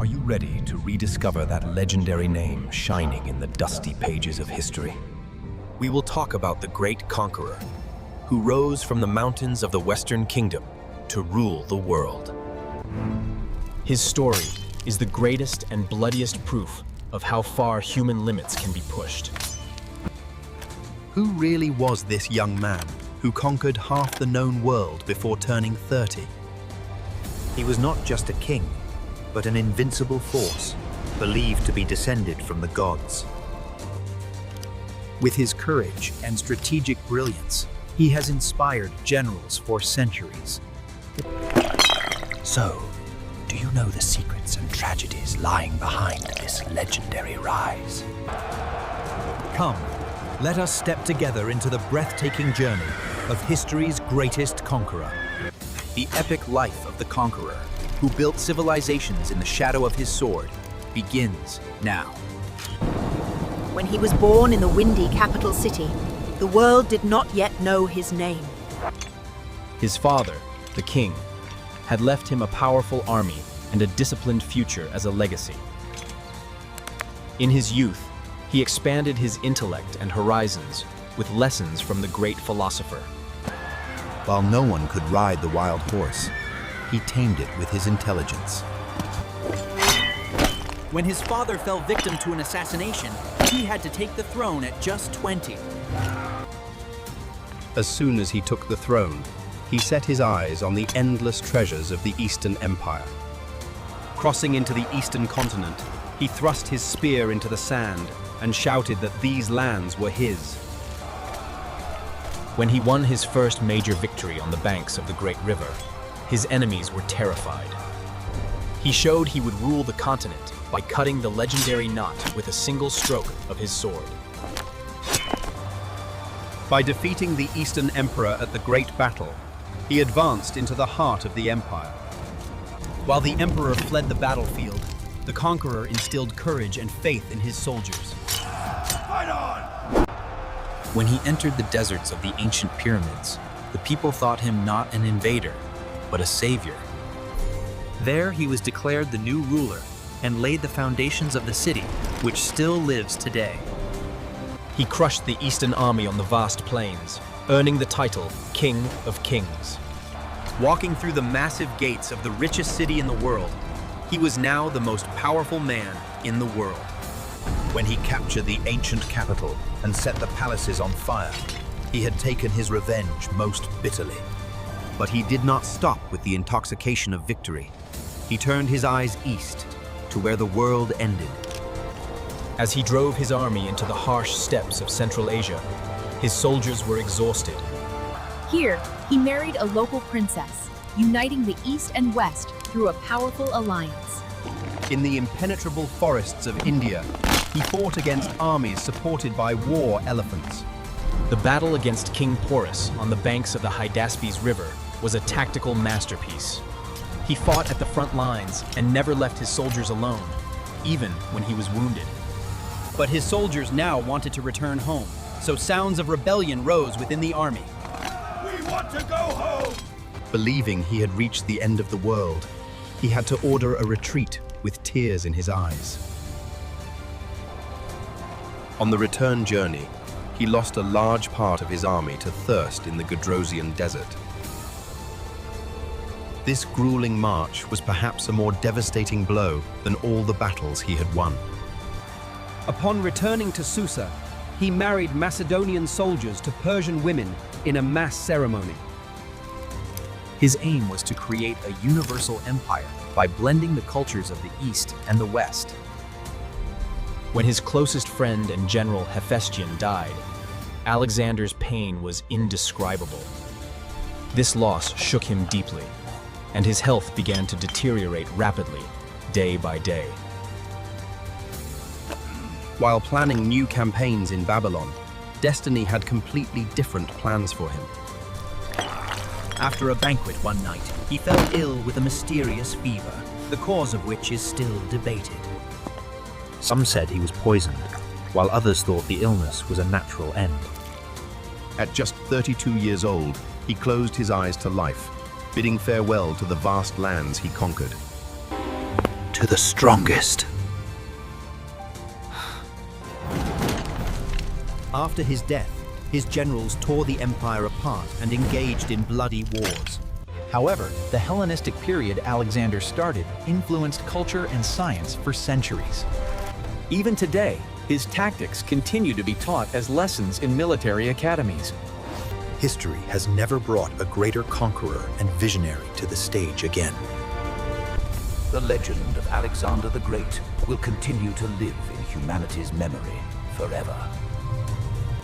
Are you ready to rediscover that legendary name shining in the dusty pages of history? We will talk about the great conqueror, who rose from the mountains of the Western Kingdom to rule the world. His story is the greatest and bloodiest proof of how far human limits can be pushed. Who really was this young man who conquered half the known world before turning 30? He was not just a king, but an invincible force, believed to be descended from the gods. With his courage and strategic brilliance, he has inspired generals for centuries. So, do you know the secrets and tragedies lying behind this legendary rise? Come, let us step together into the breathtaking journey of history's greatest conqueror. The epic life of the conqueror, who built civilizations in the shadow of his sword, begins now. When he was born in the windy capital city, the world did not yet know his name. His father, the king, had left him a powerful army and a disciplined future as a legacy. In his youth, he expanded his intellect and horizons with lessons from the great philosopher. While no one could ride the wild horse, he tamed it with his intelligence. When his father fell victim to an assassination, he had to take the throne at just 20. As soon as he took the throne, he set his eyes on the endless treasures of the Eastern Empire. Crossing into the Eastern continent, he thrust his spear into the sand and shouted that these lands were his. When he won his first major victory on the banks of the great river, his enemies were terrified. He showed he would rule the continent by cutting the legendary knot with a single stroke of his sword. By defeating the Eastern Emperor at the Great Battle, he advanced into the heart of the empire. While the emperor fled the battlefield, the conqueror instilled courage and faith in his soldiers. Fight on! When he entered the deserts of the ancient pyramids, the people thought him not an invader, but a savior. There he was declared the new ruler and laid the foundations of the city, which still lives today. He crushed the Eastern army on the vast plains, earning the title King of Kings. Walking through the massive gates of the richest city in the world, he was now the most powerful man in the world. When he captured the ancient capital and set the palaces on fire, he had taken his revenge most bitterly. But he did not stop with the intoxication of victory. He turned his eyes east, to where the world ended. As he drove his army into the harsh steppes of Central Asia, his soldiers were exhausted. Here, he married a local princess, uniting the East and West through a powerful alliance. In the impenetrable forests of India, he fought against armies supported by war elephants. The battle against King Porus on the banks of the Hydaspes River was a tactical masterpiece. He fought at the front lines and never left his soldiers alone, even when he was wounded. But his soldiers now wanted to return home, so sounds of rebellion rose within the army. We want to go home! Believing he had reached the end of the world, he had to order a retreat with tears in his eyes. On the return journey, he lost a large part of his army to thirst in the Gedrosian desert. This grueling march was perhaps a more devastating blow than all the battles he had won. Upon returning to Susa, he married Macedonian soldiers to Persian women in a mass ceremony. His aim was to create a universal empire by blending the cultures of the East and the West. When his closest friend and general Hephaestion died, Alexander's pain was indescribable. This loss shook him deeply, and his health began to deteriorate rapidly, day by day. While planning new campaigns in Babylon, destiny had completely different plans for him. After a banquet one night, he fell ill with a mysterious fever, the cause of which is still debated. Some said he was poisoned, while others thought the illness was a natural end. At just 32 years old, he closed his eyes to life, bidding farewell to the vast lands he conquered. to the strongest. After his death, his generals tore the empire apart and engaged in bloody wars. However, the Hellenistic period Alexander started influenced culture and science for centuries. Even today, his tactics continue to be taught as lessons in military academies. History has never brought a greater conqueror and visionary to the stage again. The legend of Alexander the Great will continue to live in humanity's memory forever.